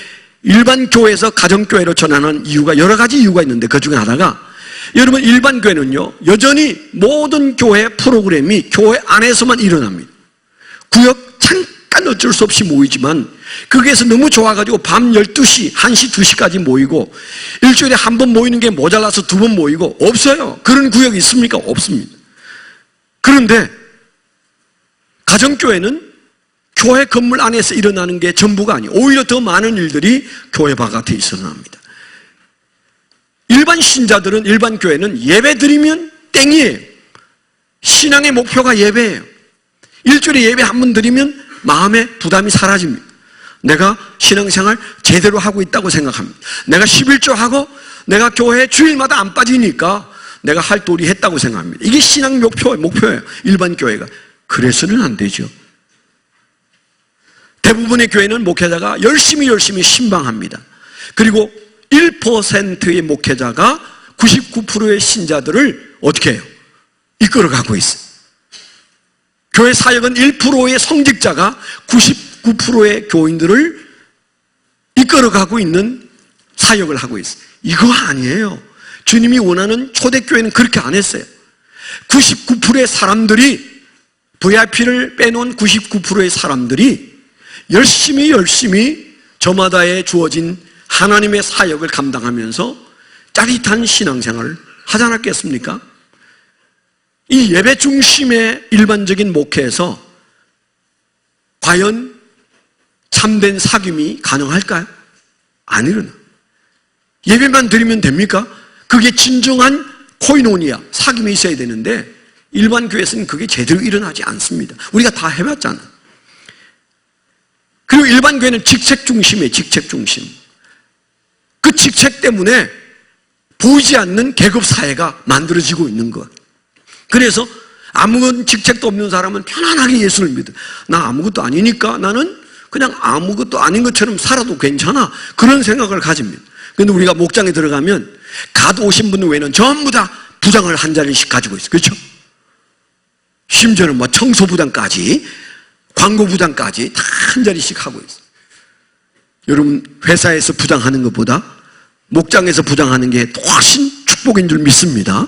일반 교회에서 가정교회로 전환한 이유가 여러 가지 이유가 있는데 그 중에 하나가, 여러분 일반 교회는요 여전히 모든 교회 프로그램이 교회 안에서만 일어납니다. 구역 잠깐 어쩔 수 없이 모이지만 거기에서 너무 좋아가지고 밤 12시, 1시, 2시까지 모이고 일주일에 한 번 모이는 게 모자라서 2번 모이고, 없어요. 그런 구역이 있습니까? 없습니다. 그런데 가정교회는 교회 건물 안에서 일어나는 게 전부가 아니에요. 오히려 더 많은 일들이 교회 바깥에 일어납니다. 일반 신자들은, 일반 교회는 예배 드리면 땡이에요. 신앙의 목표가 예배예요. 일주일에 예배 한 번 드리면 마음의 부담이 사라집니다. 내가 신앙생활 제대로 하고 있다고 생각합니다. 내가 11조하고 내가 교회 주일마다 안 빠지니까 내가 할 도리 했다고 생각합니다. 이게 신앙 목표예요. 일반 교회가. 그래서는 안 되죠. 대부분의 교회는 목회자가 열심히 신방합니다. 그리고 1%의 목회자가 99%의 신자들을 어떻게 해요? 이끌어가고 있어요. 교회 사역은 1%의 성직자가 99%의 교인들을 이끌어가고 있는 사역을 하고 있어요. 이거 아니에요. 주님이 원하는 초대교회는 그렇게 안 했어요. 99%의 사람들이 VIP를 빼놓은 99%의 사람들이 열심히 저마다에 주어진 하나님의 사역을 감당하면서 짜릿한 신앙생활을 하지 않았겠습니까? 이 예배 중심의 일반적인 목회에서 과연 참된 사귐이 가능할까요? 안 일어나. 예배만 드리면 됩니까? 그게 진정한 코이노니아, 사귐이 있어야 되는데 일반 교회에서는 그게 제대로 일어나지 않습니다. 우리가 다 해봤잖아. 그리고 일반 교회는 직책 중심이에요. 직책 중심. 그 직책 때문에 보이지 않는 계급 사회가 만들어지고 있는 것. 그래서 아무런 직책도 없는 사람은 편안하게 예수를 믿어. 나 아무것도 아니니까 나는 그냥 아무것도 아닌 것처럼 살아도 괜찮아. 그런 생각을 가집니다. 그런데 우리가 목장에 들어가면 갓 오신 분 외에는 전부 다 부장을 한 자리씩 가지고 있어요. 그렇죠? 심지어는 뭐 청소부장까지, 광고부장까지 다 한 자리씩 하고 있어요. 여러분, 회사에서 부장하는 것보다 목장에서 부장하는 게 훨씬 축복인 줄 믿습니다.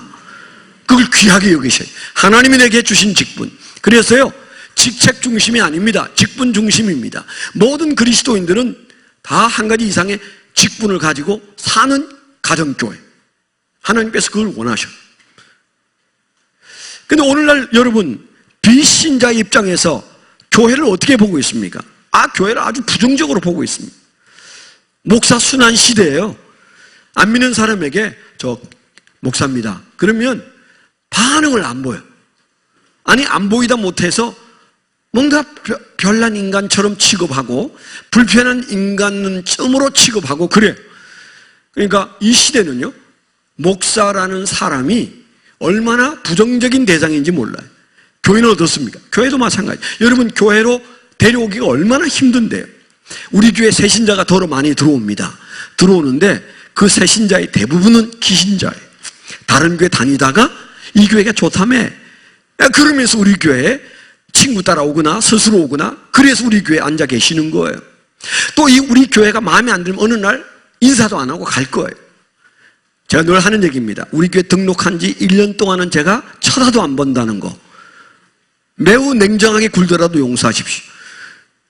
그걸 귀하게 여기셔요. 하나님이 내게 주신 직분. 그래서요, 직책 중심이 아닙니다. 직분 중심입니다. 모든 그리스도인들은 다 한 가지 이상의 직분을 가지고 사는 가정교회. 하나님께서 그걸 원하셔요. 근데 오늘날 여러분, 비신자의 입장에서 교회를 어떻게 보고 있습니까? 교회를 아주 부정적으로 보고 있습니다. 목사 순환 시대예요. 안 믿는 사람에게 저 목사입니다. 그러면 반응을 안 보여. 아니, 안 보이다 못해서 뭔가 별난 인간처럼 취급하고 불편한 인간처럼으로 취급하고 그래. 그러니까 이 시대는요, 목사라는 사람이 얼마나 부정적인 대상인지 몰라요. 교회는 어떻습니까? 교회도 마찬가지. 여러분, 교회로 데려오기가 얼마나 힘든데요. 우리 교회 새신자가 더러 많이 들어옵니다. 들어오는데 그 새신자의 대부분은 기신자예요. 다른 교회 다니다가 이 교회가 좋다며 그러면서 우리 교회에 친구 따라오거나 스스로 오거나 그래서 우리 교회에 앉아 계시는 거예요. 또 이 우리 교회가 마음에 안 들면 어느 날 인사도 안 하고 갈 거예요. 제가 늘 하는 얘기입니다. 우리 교회 등록한 지 1년 동안은 제가 쳐다도 안 본다는 거. 매우 냉정하게 굴더라도 용서하십시오.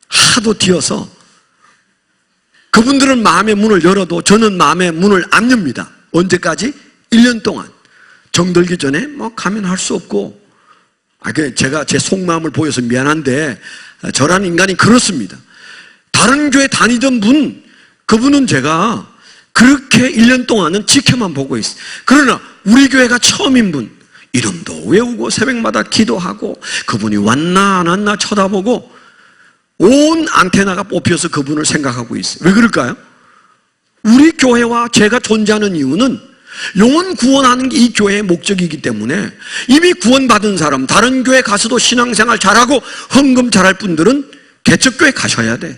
하도 뒤어서 그분들은 마음의 문을 열어도 저는 마음의 문을 안 엽니다. 언제까지? 1년 동안. 정들기 전에 뭐 가면 할 수 없고, 제가 제 속마음을 보여서 미안한데 저라는 인간이 그렇습니다. 다른 교회 다니던 분, 그분은 제가 그렇게 1년 동안은 지켜만 보고 있어요. 그러나 우리 교회가 처음인 분, 이름도 외우고 새벽마다 기도하고 그분이 왔나 안 왔나 쳐다보고 온 안테나가 뽑혀서 그분을 생각하고 있어요. 왜 그럴까요? 우리 교회와 제가 존재하는 이유는 영혼 구원하는 게 이 교회의 목적이기 때문에 이미 구원받은 사람, 다른 교회 가서도 신앙생활 잘하고 헌금 잘할 분들은 개척교회 가셔야 돼.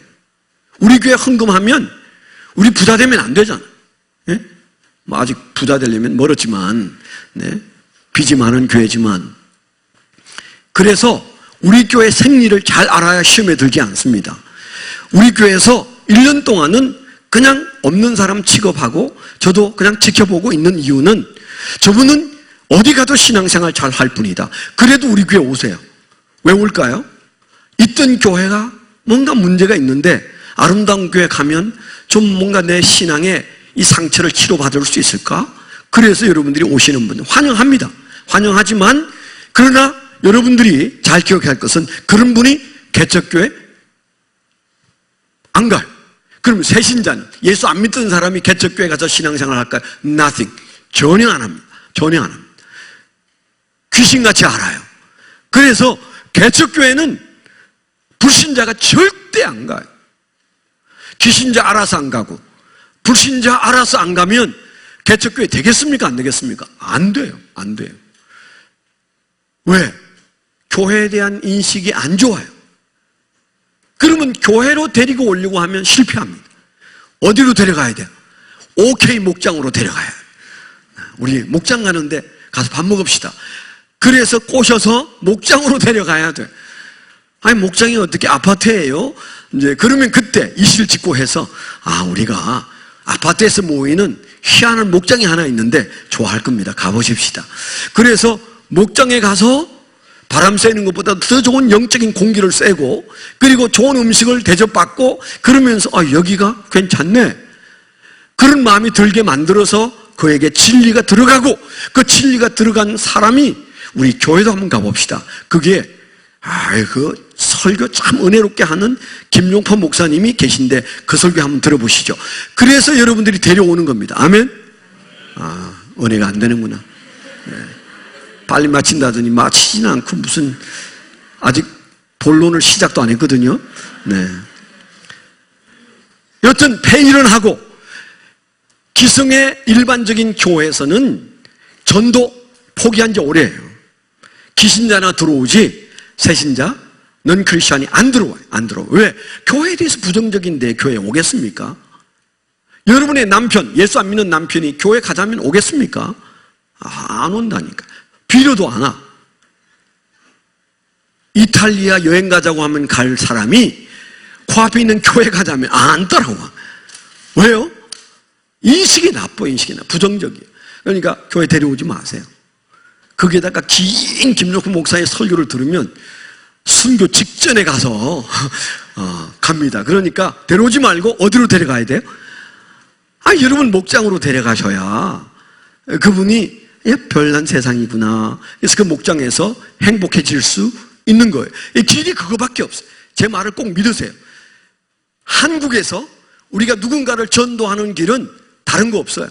우리 교회 헌금하면 우리 부자 되면 안 되잖아. 예? 뭐 아직 부자 되려면 멀었지만, 네? 빚이 많은 교회지만. 그래서 우리 교회 생리를 잘 알아야 시험에 들지 않습니다. 우리 교회에서 1년 동안은 그냥 없는 사람 취급하고 저도 그냥 지켜보고 있는 이유는 저분은 어디 가도 신앙생활 잘 할 뿐이다. 그래도 우리 교회 오세요. 왜 올까요? 있던 교회가 뭔가 문제가 있는데 아름다운 교회 가면 좀 뭔가 내 신앙에 이 상처를 치료받을 수 있을까? 그래서 여러분들이 오시는 분 환영합니다. 환영하지만 그러나 여러분들이 잘 기억해야 할 것은 그런 분이 개척교회 안 가요. 그럼 새신자는 예수 안 믿던 사람이 개척교회 가서 신앙생활 할까요? Nothing. 전혀 안 합니다. 전혀 안 합니다. 귀신같이 알아요. 그래서 개척교회는 불신자가 절대 안 가요. 귀신자 알아서 안 가고 불신자 알아서 안 가면 개척교회 되겠습니까? 안 되겠습니까? 안 돼요. 안 돼요. 왜? 교회에 대한 인식이 안 좋아요. 그러면 교회로 데리고 오려고 하면 실패합니다. 어디로 데려가야 돼요? OK 목장으로 데려가야 해요. 우리 목장 가는데 가서 밥 먹읍시다. 그래서 꼬셔서 목장으로 데려가야 돼. 아니 목장이 어떻게 아파트예요? 이제 그러면 그때 이실직고 해서 우리가 아파트에서 모이는 희한한 목장이 하나 있는데 좋아할 겁니다. 가보십시다. 그래서 목장에 가서 바람 쐬는 것보다 더 좋은 영적인 공기를 쐬고, 그리고 좋은 음식을 대접받고, 그러면서 여기가 괜찮네, 그런 마음이 들게 만들어서 그에게 진리가 들어가고, 그 진리가 들어간 사람이 우리 교회도 한번 가봅시다. 그게 그 설교 참 은혜롭게 하는 김용파 목사님이 계신데 그 설교 한번 들어보시죠. 그래서 여러분들이 데려오는 겁니다. 아멘? 은혜가 안 되는구나. 네. 빨리 마친다더니 마치지는 않고 무슨 아직 본론을 시작도 안 했거든요. 네. 여튼 폐일은 하고, 기성의 일반적인 교회에서는 전도 포기한 지 오래예요. 기신자나 들어오지 새신자, 넌 크리스찬이 안 들어와요. 안 들어와요. 왜? 교회에 대해서 부정적인데 교회에 오겠습니까? 여러분의 남편, 예수 안 믿는 남편이 교회 가자면 오겠습니까? 안 온다니까. 빌어도 안 와. 이탈리아 여행 가자고 하면 갈 사람이 코앞에 있는 교회 가자면 안 따라와. 왜요? 인식이 나빠, 인식이 나빠. 부정적이에요. 그러니까 교회 데려오지 마세요. 거기에다가 긴 김종필 목사의 설교를 들으면 순교 직전에 가서 갑니다. 그러니까 데려오지 말고 어디로 데려가야 돼요? 여러분 목장으로 데려가셔야 그분이 별난 세상이구나. 그래서 그 목장에서 행복해질 수 있는 거예요. 이 길이 그거밖에 없어요. 제 말을 꼭 믿으세요. 한국에서 우리가 누군가를 전도하는 길은 다른 거 없어요.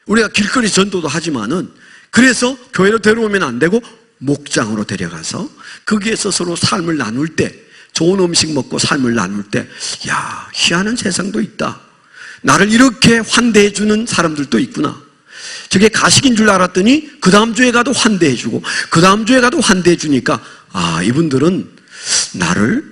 우리가 길거리 전도도 하지만은, 그래서 교회로 데려오면 안 되고 목장으로 데려가서 거기에서 서로 삶을 나눌 때, 좋은 음식 먹고 삶을 나눌 때, 희한한 세상도 있다. 나를 이렇게 환대해 주는 사람들도 있구나. 저게 가식인 줄 알았더니 그 다음 주에 가도 환대해 주고, 그 다음 주에 가도 환대해 주니까 이분들은 나를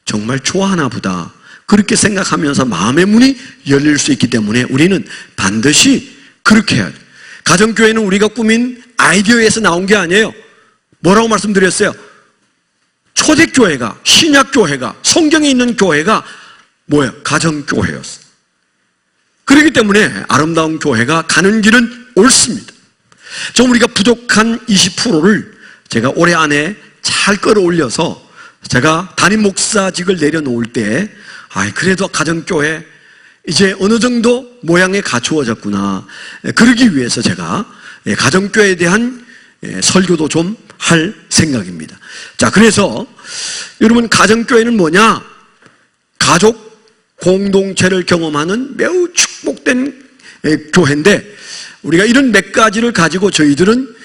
정말 좋아하나 보다, 그렇게 생각하면서 마음의 문이 열릴 수 있기 때문에 우리는 반드시 그렇게 해야 돼요. 가정교회는 우리가 꾸민 아이디어에서 나온 게 아니에요. 뭐라고 말씀드렸어요? 초대교회가, 신약교회가, 성경에 있는 교회가 뭐예요? 가정교회였어요. 그렇기 때문에 아름다운 교회가 가는 길은 옳습니다. 좀 우리가 부족한 20%를 제가 올해 안에 잘 끌어올려서 제가 담임 목사직을 내려놓을 때 그래도 가정교회 이제 어느 정도 모양에 갖추어졌구나, 그러기 위해서 제가 가정교회에 대한 설교도 좀 할 생각입니다. 자, 그래서 여러분, 가정교회는 뭐냐? 가족 공동체를 경험하는 매우 축복된 교회인데, 우리가 이런 몇 가지를 가지고 저희들은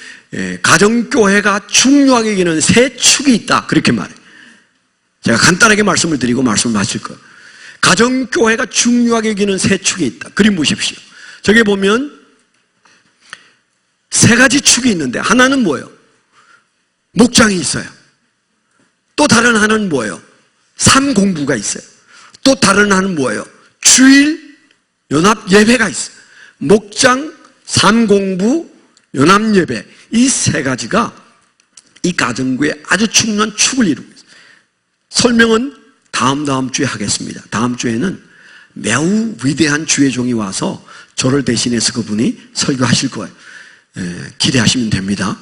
가정교회가 중요하게 여기는 세 축이 있다, 그렇게 말해요. 제가 간단하게 말씀을 드리고 말씀을 마칠 거예요. 가정교회가 중요하게 여기는 세 축이 있다. 그림 보십시오. 저기 보면 세 가지 축이 있는데, 하나는 뭐예요? 목장이 있어요. 또 다른 하나는 뭐예요? 삶 공부가 있어요. 또 다른 하나는 뭐예요? 주일 연합 예배가 있어요. 목장, 삶 공부, 연합 예배, 이 세 가지가 이 가정교회의 아주 중요한 축을 이루고 있어요. 설명은 다음 주에 하겠습니다. 다음 주에는 매우 위대한 주의 종이 와서 저를 대신해서 그분이 설교하실 거예요. 기대하시면 됩니다.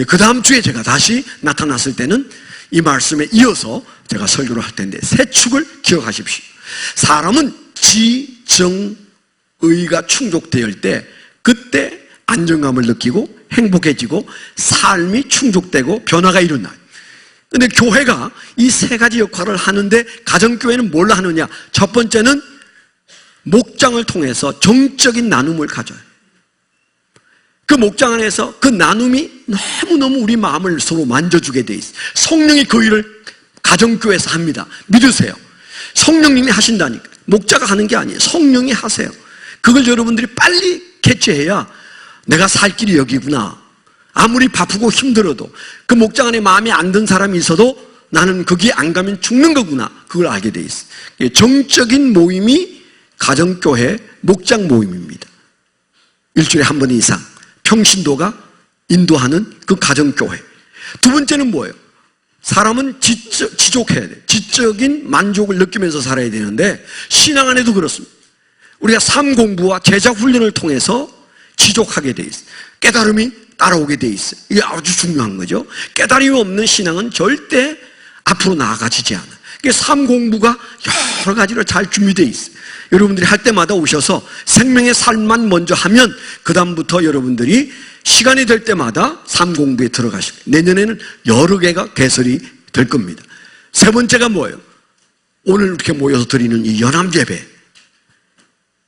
그 다음 주에 제가 다시 나타났을 때는 이 말씀에 이어서 제가 설교를 할 텐데, 세 축을 기억하십시오. 사람은 지정의가 충족될 때, 그때 안정감을 느끼고 행복해지고 삶이 충족되고 변화가 일어나요. 근데 교회가 이 세 가지 역할을 하는데, 가정교회는 뭘 하느냐? 첫 번째는 목장을 통해서 정적인 나눔을 가져요. 그 목장 안에서 그 나눔이 너무너무 우리 마음을 서로 만져주게 돼 있어요. 성령이 그 일을 가정교회에서 합니다. 믿으세요. 성령님이 하신다니까. 목자가 하는 게 아니에요. 성령이 하세요. 그걸 여러분들이 빨리 캐치해야 내가 살 길이 여기구나. 아무리 바쁘고 힘들어도 그 목장 안에 마음에 안 든 사람이 있어도 나는 거기에 안 가면 죽는 거구나. 그걸 알게 돼 있어요. 정적인 모임이 가정교회 목장 모임입니다. 일주일에 한 번 이상 평신도가 인도하는 그 가정교회. 두 번째는 뭐예요? 사람은 지족해야 돼요. 지적인 만족을 느끼면서 살아야 되는데, 신앙 안에도 그렇습니다. 우리가 삶 공부와 제자 훈련을 통해서 지족하게 돼 있어요. 깨달음이 따라오게 돼 있어요. 이게 아주 중요한 거죠. 깨달음이 없는 신앙은 절대 앞으로 나아가지지 않아요. 삶 공부가 여러 가지로 잘 준비되어 있어요. 여러분들이 할 때마다 오셔서 생명의 삶만 먼저 하면 그 다음부터 여러분들이 시간이 될 때마다 삶 공부에 들어가실 거예요. 내년에는 여러 개가 개설이 될 겁니다. 세 번째가 뭐예요? 오늘 이렇게 모여서 드리는 이 연합예배.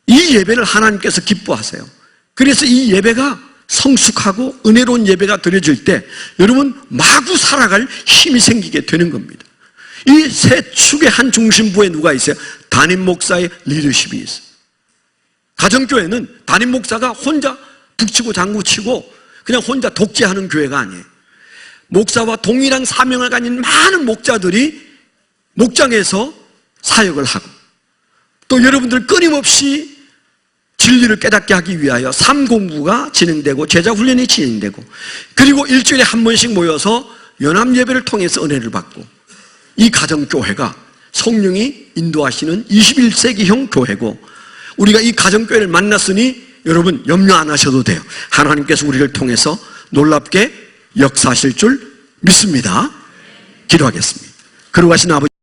이 예배를 하나님께서 기뻐하세요. 그래서 이 예배가 성숙하고 은혜로운 예배가 드려질 때 여러분 마구 살아갈 힘이 생기게 되는 겁니다. 이 세 축의 한 중심부에 누가 있어요? 담임 목사의 리더십이 있어요. 가정교회는 담임 목사가 혼자 북치고 장구치고 그냥 혼자 독재하는 교회가 아니에요. 목사와 동일한 사명을 가진 많은 목자들이 목장에서 사역을 하고 또 여러분들 끊임없이 진리를 깨닫게 하기 위하여 삶 공부가 진행되고 제자 훈련이 진행되고 그리고 일주일에 한 번씩 모여서 연합 예배를 통해서 은혜를 받고 이 가정교회가 성령이 인도하시는 21세기형 교회고 우리가 이 가정교회를 만났으니 여러분 염려 안 하셔도 돼요. 하나님께서 우리를 통해서 놀랍게 역사하실 줄 믿습니다. 기도하겠습니다. 그러고 가신 아버지